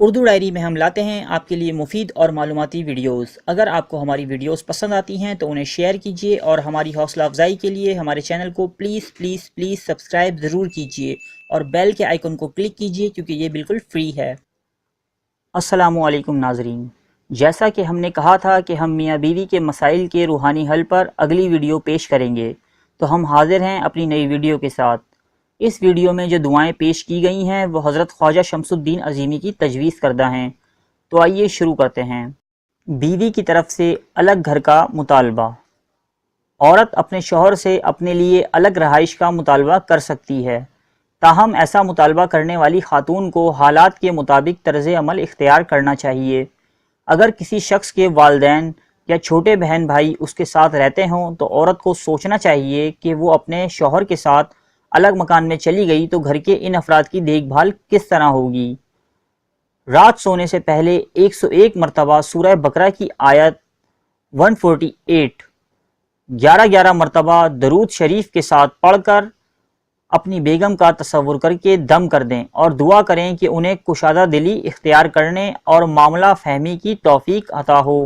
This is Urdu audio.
اردو ڈائری میں ہم لاتے ہیں آپ کے لیے مفید اور معلوماتی ویڈیوز۔ اگر آپ کو ہماری ویڈیوز پسند آتی ہیں تو انہیں شیئر کیجیے اور ہماری حوصلہ افزائی کے لیے ہمارے چینل کو پلیز پلیز پلیز سبسکرائب ضرور کیجیے اور بیل کے آئیکن کو کلک کیجیے کیونکہ یہ بالکل فری ہے۔ السلام علیکم ناظرین، جیسا کہ ہم نے کہا تھا کہ ہم میاں بیوی کے مسائل کے روحانی حل پر اگلی ویڈیو پیش کریں گے، تو ہم حاضر ہیں اپنی نئی ویڈیو کے ساتھ۔ اس ویڈیو میں جو دعائیں پیش کی گئی ہیں وہ حضرت خواجہ شمس الدین عظیمی کی تجویز کردہ ہیں، تو آئیے شروع کرتے ہیں۔ بیوی کی طرف سے الگ گھر کا مطالبہ۔ عورت اپنے شوہر سے اپنے لیے الگ رہائش کا مطالبہ کر سکتی ہے، تاہم ایسا مطالبہ کرنے والی خاتون کو حالات کے مطابق طرز عمل اختیار کرنا چاہیے۔ اگر کسی شخص کے والدین یا چھوٹے بہن بھائی اس کے ساتھ رہتے ہوں تو عورت کو سوچنا چاہیے کہ وہ اپنے شوہر کے ساتھ الگ مکان میں چلی گئی تو گھر کے ان افراد کی دیکھ بھال کس طرح ہوگی۔ رات سونے سے پہلے 101 مرتبہ سورہ بقرہ کی آیت 148 11 مرتبہ درود شریف کے ساتھ پڑھ کر اپنی بیگم کا تصور کر کے دم کر دیں اور دعا کریں کہ انہیں کشادہ دلی اختیار کرنے اور معاملہ فہمی کی توفیق عطا ہو۔